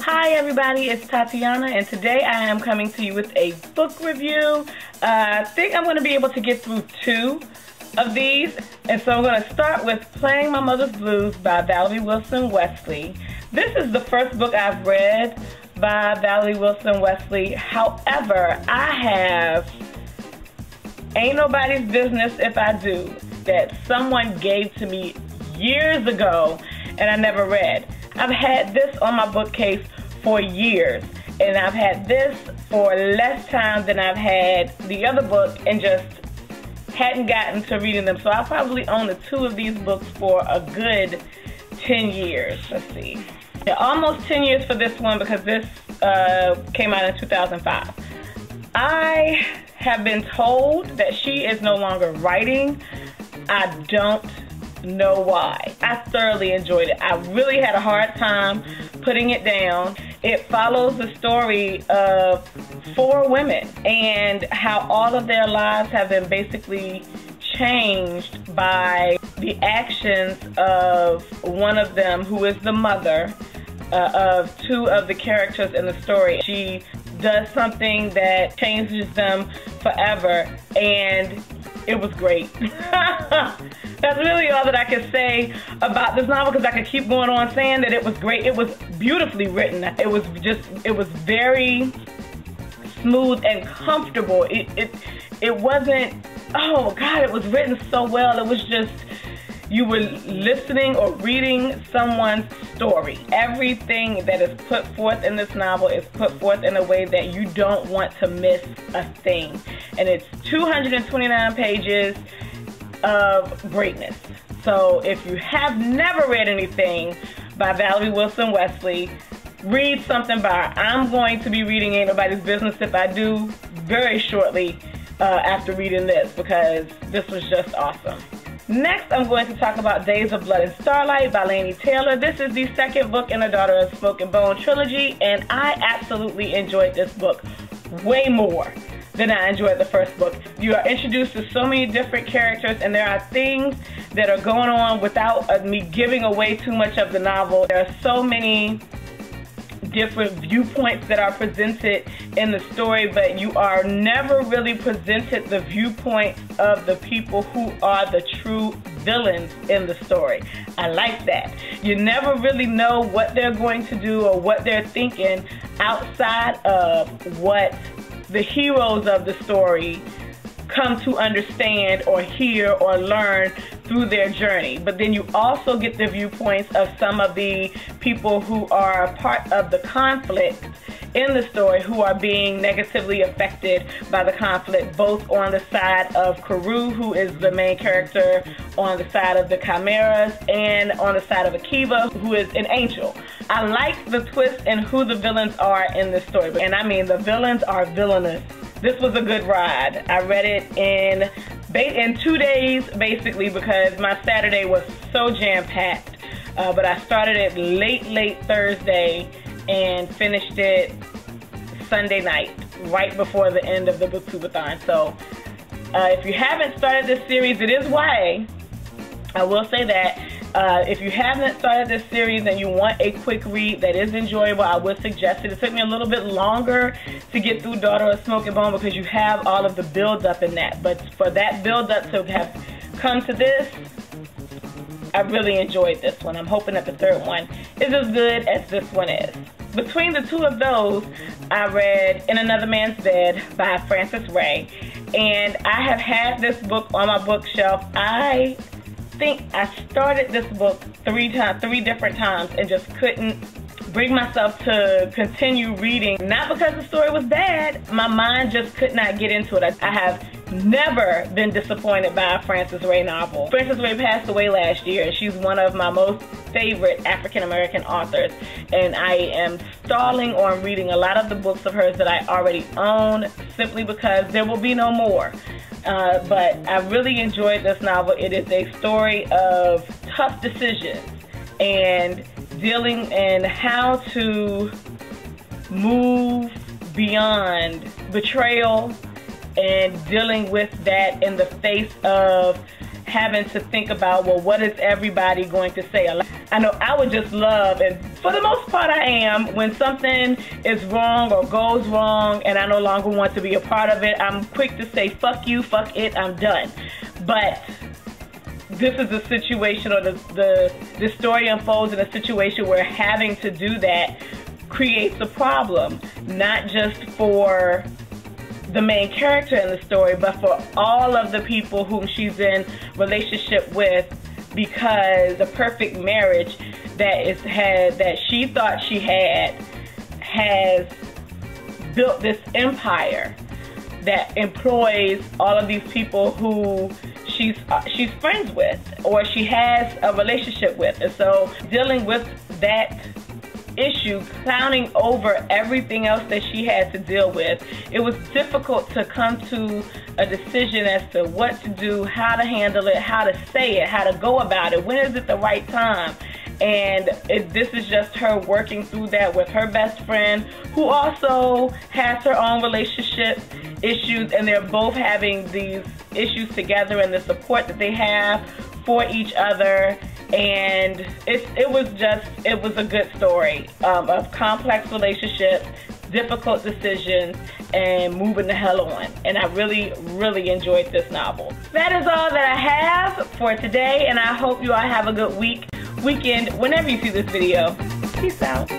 Hi everybody, it's Tatiana, and today I am coming to you with a book review. I think I'm going to be able to get through 2 of these, and so I'm going to start with Playing My Mother's Blues by Valerie Wilson Wesley. This is the first book I've read by Valerie Wilson Wesley. However, I have Ain't Nobody's Business If I Do that someone gave to me years ago and I never read. I've had this on my bookcase for years, and I've had this for less time than I've had the other book and just hadn't gotten to reading them. So I probably own the 2 of these books for a good 10 years. Let's see. Yeah, almost 10 years for this one because this came out in 2005. I have been told that she is no longer writing. I don't know why. I thoroughly enjoyed it. I really had a hard time putting it down. It follows the story of 4 women and how all of their lives have been basically changed by the actions of one of them, who is the mother of 2 of the characters in the story. She does something that changes them forever, and it was great. That's really all that I can say about this novel, because I could keep going on saying that it was great. It was beautifully written. It was very smooth and comfortable. It wasn't, oh God, it was written so well. It was just, you were listening or reading someone's story. Everything that is put forth in this novel is put forth in a way that you don't want to miss a thing. And it's 229 pages of greatness. So if you have never read anything by Valerie Wilson Wesley, read something by her. I'm going to be reading Ain't Nobody's Business If I Do very shortly after reading this, because this was just awesome. Next, I'm going to talk about Days of Blood and Starlight by Laini Taylor. This is the 2nd book in the Daughter of Smoke and Bone trilogy, and I absolutely enjoyed this book way more than I enjoyed the first book. You are introduced to so many different characters, and there are things that are going on without me giving away too much of the novel. There are so many different viewpoints that are presented in the story, but you are never really presented the viewpoint of the people who are the true villains in the story. I like that. You never really know what they're going to do or what they're thinking outside of what the heroes of the story come to understand or hear or learn through their journey. But then you also get the viewpoints of some of the people who are a part of the conflict in the story, who are being negatively affected by the conflict, both on the side of Karou, who is the main character, on the side of the Chimeras, and on the side of Akiva, who is an angel. I like the twist in who the villains are in this story, and I mean the villains are villainous. This was a good ride. I read it in 2 days, basically, because my Saturday was so jam-packed. But I started it late Thursday and finished it Sunday night, right before the end of the Booktubeathon. So if you haven't started this series, it is YA. I will say that. If you haven't started this series and you want a quick read that is enjoyable, I would suggest it. It took me a little bit longer to get through Daughter of Smoke and Bone because you have all of the build-up in that. But for that build-up to have come to this, I really enjoyed this one. I'm hoping that the 3rd one is as good as this one is. Between the 2 of those, I read In Another Man's Bed by Frances Ray. And I have had this book on my bookshelf. I think I started this book 3 different times and just couldn't bring myself to continue reading. Not because the story was bad, my mind just could not get into it. I have never been disappointed by a Frances Ray novel. Frances Ray passed away last year, and she's one of my most favorite African-American authors, and I am stalling on reading a lot of the books of hers that I already own, simply because there will be no more. But I really enjoyed this novel. It is a story of tough decisions and dealing and how to move beyond betrayal and dealing with that in the face of having to think about, well, what is everybody going to say? I know I would just love, and for the most part I am, when something is wrong or goes wrong and I no longer want to be a part of it, I'm quick to say, fuck you, fuck it, I'm done. But this is a situation, or the story unfolds in a situation where having to do that creates a problem, not just for the main character in the story, but for all of the people whom she's in relationship with, because the perfect marriage that she thought she had has built this empire that employs all of these people who she's friends with or she has a relationship with. And so dealing with that issue, clowning over everything else that she had to deal with, it was difficult to come to a decision as to what to do, how to handle it, how to say it, how to go about it, when is it the right time. And this is just her working through that with her best friend, who also has her own relationship issues, and they're both having these issues together, and the support that they have for each other. And it was a good story of complex relationships, difficult decisions, and moving the hell on. And I really, really enjoyed this novel. That is all that I have for today, and I hope you all have a good weekend, whenever you see this video. Peace out.